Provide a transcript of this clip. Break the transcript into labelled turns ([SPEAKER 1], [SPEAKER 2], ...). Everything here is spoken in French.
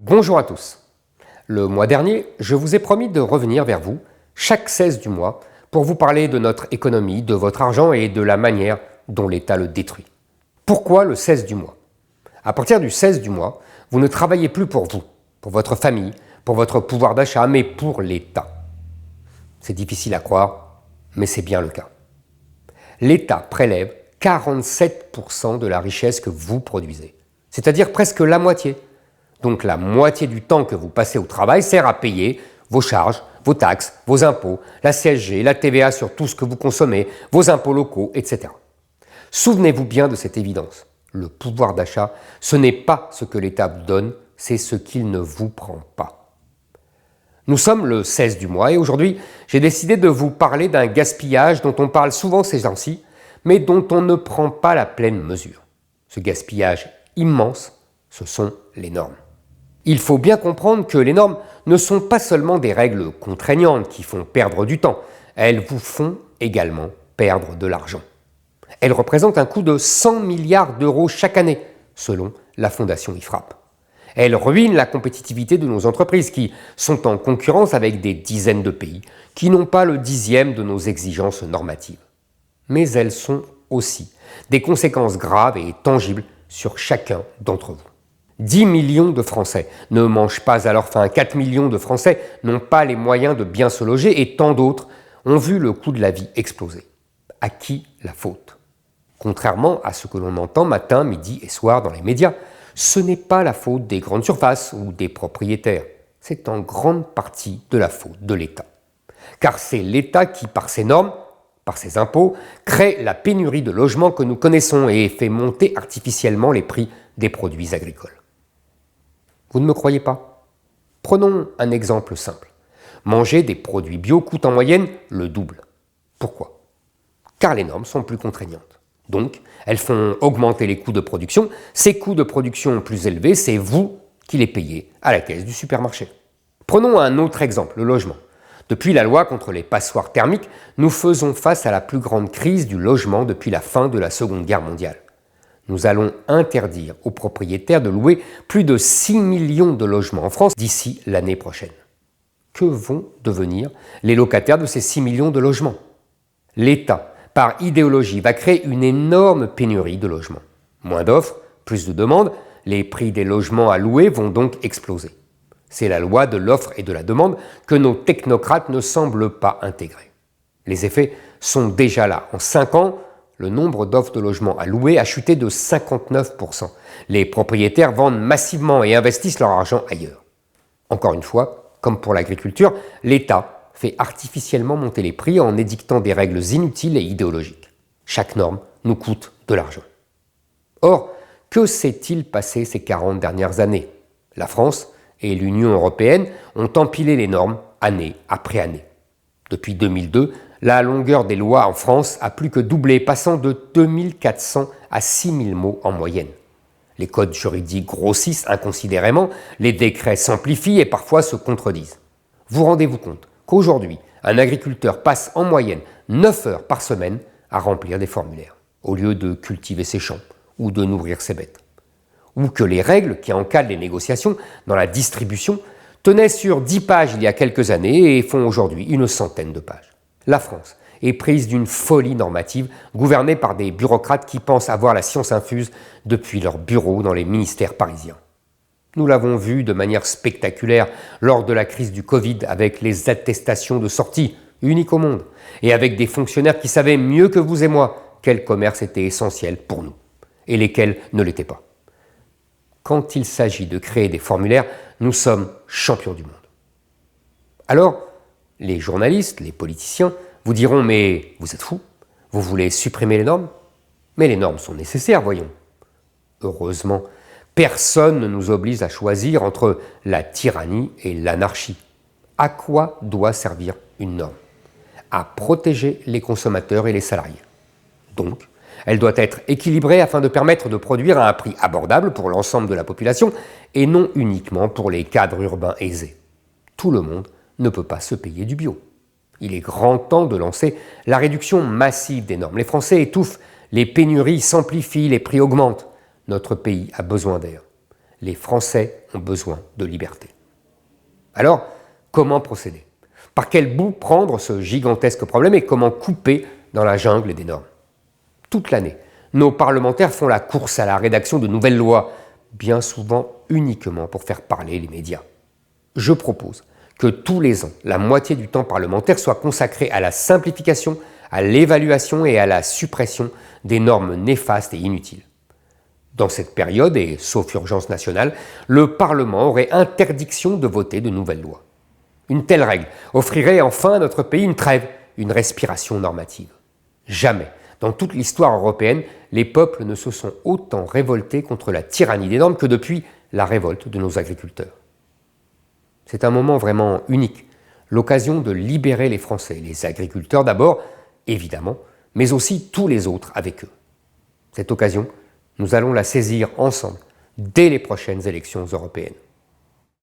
[SPEAKER 1] Bonjour à tous. Le mois dernier, je vous ai promis de revenir vers vous chaque 16 du mois pour vous parler de notre économie, de votre argent et de la manière dont l'État le détruit. Pourquoi le 16 du mois? À partir du 16 du mois, vous ne travaillez plus pour vous, pour votre famille, pour votre pouvoir d'achat, mais pour l'État. C'est difficile à croire, mais c'est bien le cas. L'État prélève 47% de la richesse que vous produisez, c'est-à-dire presque la moitié. Donc la moitié du temps que vous passez au travail sert à payer vos charges, vos taxes, vos impôts, la CSG, la TVA sur tout ce que vous consommez, vos impôts locaux, etc. Souvenez-vous bien de cette évidence. Le pouvoir d'achat, ce n'est pas ce que l'État vous donne, c'est ce qu'il ne vous prend pas. Nous sommes le 16 du mois et aujourd'hui, j'ai décidé de vous parler d'un gaspillage dont on parle souvent ces temps-ci, mais dont on ne prend pas la pleine mesure. Ce gaspillage immense, ce sont les normes. Il faut bien comprendre que les normes ne sont pas seulement des règles contraignantes qui font perdre du temps, elles vous font également perdre de l'argent. Elles représentent un coût de 100 milliards d'euros chaque année, selon la Fondation IFRAP. Elles ruinent la compétitivité de nos entreprises qui sont en concurrence avec des dizaines de pays qui n'ont pas le 10e de nos exigences normatives. Mais elles sont aussi des conséquences graves et tangibles sur chacun d'entre vous. 10 millions de Français ne mangent pas à leur faim, 4 millions de Français n'ont pas les moyens de bien se loger et tant d'autres ont vu le coût de la vie exploser. À qui la faute? Contrairement à ce que l'on entend matin, midi et soir dans les médias, ce n'est pas la faute des grandes surfaces ou des propriétaires. C'est en grande partie de la faute de l'État. Car c'est l'État qui, par ses normes, par ses impôts, crée la pénurie de logements que nous connaissons et fait monter artificiellement les prix des produits agricoles. Vous ne me croyez pas? Prenons un exemple simple. Manger des produits bio coûte en moyenne le double. Pourquoi? Car les normes sont plus contraignantes. Donc, elles font augmenter les coûts de production. Ces coûts de production plus élevés, c'est vous qui les payez à la caisse du supermarché. Prenons un autre exemple, le logement. Depuis la loi contre les passoires thermiques, nous faisons face à la plus grande crise du logement depuis la fin de la Seconde Guerre mondiale. Nous allons interdire aux propriétaires de louer plus de 6 millions de logements en France d'ici l'année prochaine. Que vont devenir les locataires de ces 6 millions de logements? L'État, par idéologie, va créer une énorme pénurie de logements. Moins d'offres, plus de demandes, les prix des logements à louer vont donc exploser. C'est la loi de l'offre et de la demande que nos technocrates ne semblent pas intégrer. Les effets sont déjà là. En 5 ans, le nombre d'offres de logements à louer a chuté de 59%. Les propriétaires vendent massivement et investissent leur argent ailleurs. Encore une fois, comme pour l'agriculture, l'État fait artificiellement monter les prix en édictant des règles inutiles et idéologiques. Chaque norme nous coûte de l'argent. Or, que s'est-il passé ces 40 dernières années? La France et l'Union européenne ont empilé les normes année après année. Depuis 2002, la longueur des lois en France a plus que doublé, passant de 2400 à 6000 mots en moyenne. Les codes juridiques grossissent inconsidérément, les décrets s'amplifient et parfois se contredisent. Vous rendez-vous compte qu'aujourd'hui, un agriculteur passe en moyenne 9 heures par semaine à remplir des formulaires, au lieu de cultiver ses champs ou de nourrir ses bêtes. Ou que les règles qui encadrent les négociations dans la distribution tenaient sur 10 pages il y a quelques années et font aujourd'hui une centaine de pages. La France est prise d'une folie normative gouvernée par des bureaucrates qui pensent avoir la science infuse depuis leur bureau dans les ministères parisiens. Nous l'avons vu de manière spectaculaire lors de la crise du Covid avec les attestations de sortie, uniques au monde, et avec des fonctionnaires qui savaient mieux que vous et moi quel commerce était essentiel pour nous et lesquels ne l'étaient pas. Quand il s'agit de créer des formulaires, nous sommes champions du monde. Alors, les journalistes, les politiciens vous diront « mais vous êtes fous, vous voulez supprimer les normes ?» Mais les normes sont nécessaires, voyons. Heureusement, personne ne nous oblige à choisir entre la tyrannie et l'anarchie. À quoi doit servir une norme? À protéger les consommateurs et les salariés. Donc, elle doit être équilibrée afin de permettre de produire à un prix abordable pour l'ensemble de la population et non uniquement pour les cadres urbains aisés. Tout le monde ne peut pas se payer du bio. Il est grand temps de lancer la réduction massive des normes. Les Français étouffent, les pénuries s'amplifient, les prix augmentent. Notre pays a besoin d'air. Les Français ont besoin de liberté. Alors, comment procéder? Par quel bout prendre ce gigantesque problème et comment couper dans la jungle des normes? Toute l'année, nos parlementaires font la course à la rédaction de nouvelles lois, bien souvent uniquement pour faire parler les médias. Je propose que tous les ans, la moitié du temps parlementaire soit consacrée à la simplification, à l'évaluation et à la suppression des normes néfastes et inutiles. Dans cette période, et sauf urgence nationale, le Parlement aurait interdiction de voter de nouvelles lois. Une telle règle offrirait enfin à notre pays une trêve, une respiration normative. Jamais, dans toute l'histoire européenne, les peuples ne se sont autant révoltés contre la tyrannie des normes que depuis la révolte de nos agriculteurs. C'est un moment vraiment unique, l'occasion de libérer les Français, les agriculteurs d'abord, évidemment, mais aussi tous les autres avec eux. Cette occasion, nous allons la saisir ensemble dès les prochaines élections européennes.